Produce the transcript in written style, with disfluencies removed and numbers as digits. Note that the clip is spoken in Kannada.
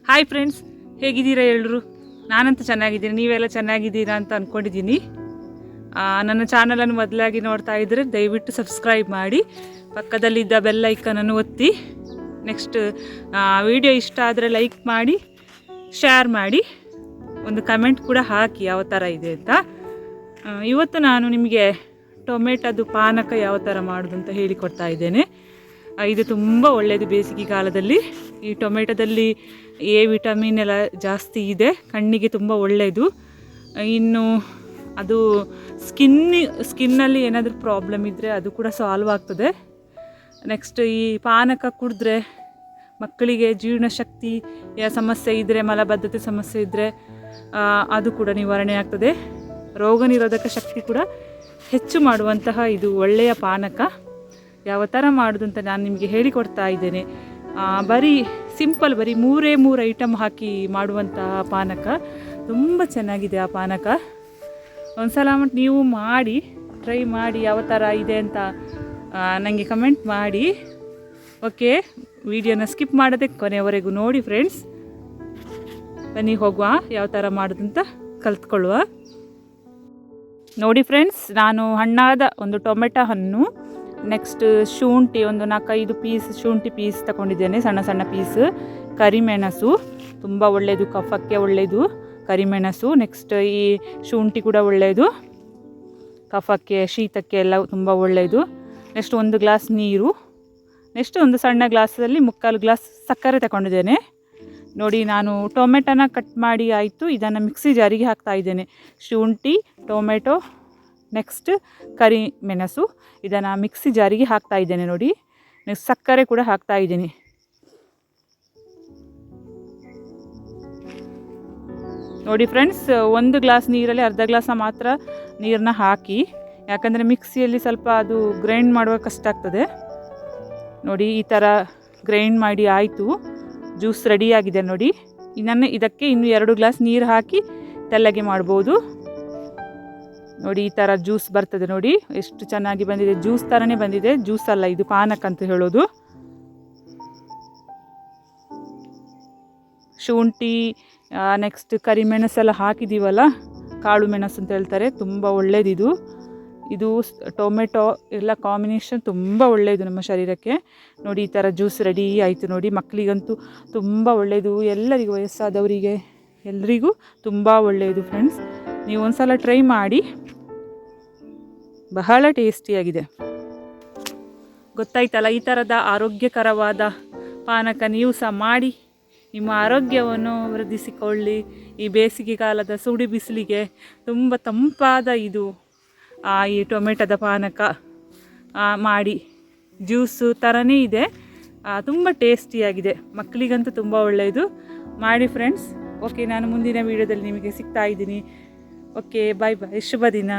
ಹಾಯ್ ಫ್ರೆಂಡ್ಸ್, ಹೇಗಿದ್ದೀರಾ ಎಲ್ಲರೂ? ನಾನಂತೂ ಚೆನ್ನಾಗಿದ್ದೀನಿ. ನೀವೆಲ್ಲ ಚೆನ್ನಾಗಿದ್ದೀರಾ ಅಂತ ಅಂದ್ಕೊಂಡಿದ್ದೀನಿ. ನನ್ನ ಚಾನಲನ್ನು ಮೊದಲಾಗಿ ನೋಡ್ತಾ ಇದ್ದರೆ ದಯವಿಟ್ಟು ಸಬ್ಸ್ಕ್ರೈಬ್ ಮಾಡಿ, ಪಕ್ಕದಲ್ಲಿದ್ದ ಬೆಲ್ ಐಕನನ್ನು ಒತ್ತಿ. ನೆಕ್ಸ್ಟ್ ವಿಡಿಯೋ ಇಷ್ಟ ಆದರೆ ಲೈಕ್ ಮಾಡಿ, ಶೇರ್ ಮಾಡಿ, ಒಂದು ಕಮೆಂಟ್ ಕೂಡ ಹಾಕಿ ಯಾವ ಥರ ಇದೆ ಅಂತ. ಇವತ್ತು ನಾನು ನಿಮಗೆ ಟೊಮೆಟೊದು ಪಾನಕ ಯಾವ ಥರ ಮಾಡೋದು ಅಂತ ಹೇಳಿಕೊಡ್ತಾ ಇದ್ದೇನೆ. ಇದು ತುಂಬ ಒಳ್ಳೆಯದು ಬೇಸಿಗೆ ಕಾಲದಲ್ಲಿ. ಈ ಟೊಮೆಟೊದಲ್ಲಿ ಎ ವಿಟಮಿನ್ ಎಲ್ಲ ಜಾಸ್ತಿ ಇದೆ, ಕಣ್ಣಿಗೆ ತುಂಬ ಒಳ್ಳೆಯದು. ಇನ್ನು ಅದು ಸ್ಕಿನ್ನಲ್ಲಿ ಏನಾದರೂ ಪ್ರಾಬ್ಲಮ್ ಇದ್ದರೆ ಅದು ಕೂಡ ಸಾಲ್ವ್ ಆಗ್ತದೆ. ನೆಕ್ಸ್ಟ್ ಈ ಪಾನಕ ಕುಡಿದ್ರೆ ಮಕ್ಕಳಿಗೆ ಜೀರ್ಣಶಕ್ತಿಯ ಸಮಸ್ಯೆ ಇದ್ದರೆ, ಮಲಬದ್ಧತೆ ಸಮಸ್ಯೆ ಇದ್ದರೆ ಅದು ಕೂಡ ನಿವಾರಣೆ ಆಗ್ತದೆ. ರೋಗ ನಿರೋಧಕ ಶಕ್ತಿ ಕೂಡ ಹೆಚ್ಚು ಮಾಡುವಂತಹ ಇದು ಒಳ್ಳೆಯ ಪಾನಕ. ಯಾವ ಥರ ಮಾಡೋದು ಅಂತ ನಾನು ನಿಮಗೆ ಹೇಳಿಕೊಡ್ತಾ ಇದ್ದೇನೆ. ಬರೀ ಸಿಂಪಲ್, ಬರೀ ಮೂರು ಐಟಮ್ ಹಾಕಿ ಮಾಡುವಂತಹ ಪಾನಕ. ತುಂಬ ಚೆನ್ನಾಗಿದೆ ಆ ಪಾನಕ. ಒಂದ್ಸಲ ನೀವು ಮಾಡಿ ಟ್ರೈ ಮಾಡಿ ಯಾವ ಥರ ಇದೆ ಅಂತ ನನಗೆ ಕಮೆಂಟ್ ಮಾಡಿ. ಓಕೆ, ವಿಡಿಯೋನ ಸ್ಕಿಪ್ ಮಾಡೋದೇ ಕೊನೆಯವರೆಗೂ ನೋಡಿ ಫ್ರೆಂಡ್ಸ್. ಬನ್ನಿ ಹೋಗುವ, ಯಾವ ಥರ ಮಾಡೋದು ಅಂತ ಕಲ್ತ್ಕೊಳ್ಳುವ. ನೋಡಿ ಫ್ರೆಂಡ್ಸ್, ನಾನು ಹಣ್ಣಾದ ಒಂದು ಟೊಮೆಟೊ ಹಣ್ಣು, ನೆಕ್ಸ್ಟ್ ಶುಂಠಿ ಒಂದು 4-5 ಪೀಸ್ ಶುಂಠಿ ಪೀಸ್ ತಗೊಂಡಿದ್ದೇನೆ, ಸಣ್ಣ ಸಣ್ಣ ಪೀಸ್. ಕರಿಮೆಣಸು ತುಂಬ ಒಳ್ಳೆಯದು, ಕಫಕ್ಕೆ ಒಳ್ಳೆಯದು ಕರಿಮೆಣಸು. ನೆಕ್ಸ್ಟ್ ಈ ಶುಂಠಿ ಕೂಡ ಒಳ್ಳೆಯದು, ಕಫಕ್ಕೆ ಶೀತಕ್ಕೆ ಎಲ್ಲ ತುಂಬ ಒಳ್ಳೆಯದು. ನೆಕ್ಸ್ಟ್ 1 ಗ್ಲಾಸ್ ನೀರು. ನೆಕ್ಸ್ಟ್ ಒಂದು ಸಣ್ಣ ಗ್ಲಾಸಲ್ಲಿ 3/4 ಗ್ಲಾಸ್ ಸಕ್ಕರೆ ತಗೊಂಡಿದ್ದೇನೆ. ನೋಡಿ, ನಾನು ಟೊಮೆಟೊನ ಕಟ್ ಮಾಡಿ ಆಯಿತು, ಇದನ್ನು ಮಿಕ್ಸಿ ಜಾರಿಗೆ ಹಾಕ್ತಾ ಇದ್ದೇನೆ. ಶುಂಠಿ, ಟೊಮೆಟೊ, ನೆಕ್ಸ್ಟ್ ಕರಿಮೆಣಸು, ಇದನ್ನು ಮಿಕ್ಸಿ ಜಾರಿಗೆ ಹಾಕ್ತಾ ಇದ್ದೇನೆ. ನೋಡಿ, ನೆಕ್ಸ್ಟ್ ಸಕ್ಕರೆ ಕೂಡ ಹಾಕ್ತಾ ಇದ್ದೀನಿ. ನೋಡಿ ಫ್ರೆಂಡ್ಸ್, 1 ಗ್ಲಾಸ್ ನೀರಲ್ಲಿ ಅರ್ಧ ಗ್ಲಾಸ ಮಾತ್ರ ನೀರನ್ನ ಹಾಕಿ, ಯಾಕಂದರೆ ಮಿಕ್ಸಿಯಲ್ಲಿ ಸ್ವಲ್ಪ ಅದು ಗ್ರೈಂಡ್ ಮಾಡುವ ಕಷ್ಟ ಆಗ್ತದೆ. ನೋಡಿ, ಈ ಥರ ಗ್ರೈಂಡ್ ಮಾಡಿ ಆಯಿತು, ಜ್ಯೂಸ್ ರೆಡಿಯಾಗಿದೆ. ನೋಡಿ, ಇದಕ್ಕೆ ಇನ್ನು 2 ಗ್ಲಾಸ್ ನೀರು ಹಾಕಿ ತೆಳ್ಳಗೆ ಮಾಡ್ಬೋದು. ನೋಡಿ, ಈ ಥರ ಜ್ಯೂಸ್ ಬರ್ತದೆ. ನೋಡಿ ಎಷ್ಟು ಚೆನ್ನಾಗಿ ಬಂದಿದೆ, ಜ್ಯೂಸ್ ಥರನೇ ಬಂದಿದೆ. ಜ್ಯೂಸ್ ಅಲ್ಲ, ಇದು ಪಾನಕ ಅಂತ ಹೇಳೋದು. ಶುಂಠಿ ನೆಕ್ಸ್ಟ್ ಕರಿಮೆಣಸೆಲ್ಲ ಹಾಕಿದ್ದೀವಲ್ಲ, ಕಾಳು ಮೆಣಸು ಅಂತ ಹೇಳ್ತಾರೆ, ತುಂಬ ಒಳ್ಳೆಯದಿದು. ಇದು ಟೊಮೆಟೊ ಎಲ್ಲ ಕಾಂಬಿನೇಷನ್ ತುಂಬ ಒಳ್ಳೆಯದು ನಮ್ಮ ಶರೀರಕ್ಕೆ. ನೋಡಿ, ಈ ಥರ ಜ್ಯೂಸ್ ರೆಡಿ ಆಯಿತು. ನೋಡಿ, ಮಕ್ಕಳಿಗಂತೂ ತುಂಬ ಒಳ್ಳೆಯದು, ಎಲ್ಲರಿಗೂ, ವಯಸ್ಸಾದವರಿಗೆ ಎಲ್ಲರಿಗೂ ತುಂಬ ಒಳ್ಳೆಯದು ಫ್ರೆಂಡ್ಸ್. ನೀವು ಒಂದು ಸಲ ಟ್ರೈ ಮಾಡಿ, ಬಹಳ ಟೇಸ್ಟಿಯಾಗಿದೆ. ಗೊತ್ತಾಯ್ತಲ್ಲ, ಈ ಥರದ ಆರೋಗ್ಯಕರವಾದ ಪಾನಕ ನೀವು ಸಹ ಮಾಡಿ ನಿಮ್ಮ ಆರೋಗ್ಯವನ್ನು ವೃದ್ಧಿಸಿಕೊಳ್ಳಿ. ಈ ಬೇಸಿಗೆ ಕಾಲದ ಸುಡಿ ಬಿಸಿಲಿಗೆ ತುಂಬ ತಂಪಾದ ಇದು ಈ ಟೊಮೆಟೊದ ಪಾನಕ ಮಾಡಿ, ಜ್ಯೂಸು ಥರನೇ ಇದೆ, ತುಂಬ ಟೇಸ್ಟಿಯಾಗಿದೆ. ಮಕ್ಕಳಿಗಂತೂ ತುಂಬ ಒಳ್ಳೆಯದು. ಮಾಡಿ ಫ್ರೆಂಡ್ಸ್. ಓಕೆ, ನಾನು ಮುಂದಿನ ವೀಡಿಯೋದಲ್ಲಿ ನಿಮಗೆ ಸಿಗ್ತಾ ಇದ್ದೀನಿ. ಓಕೆ, ಬಾಯ್ ಬಾಯ್, ಶುಭ ದಿನ.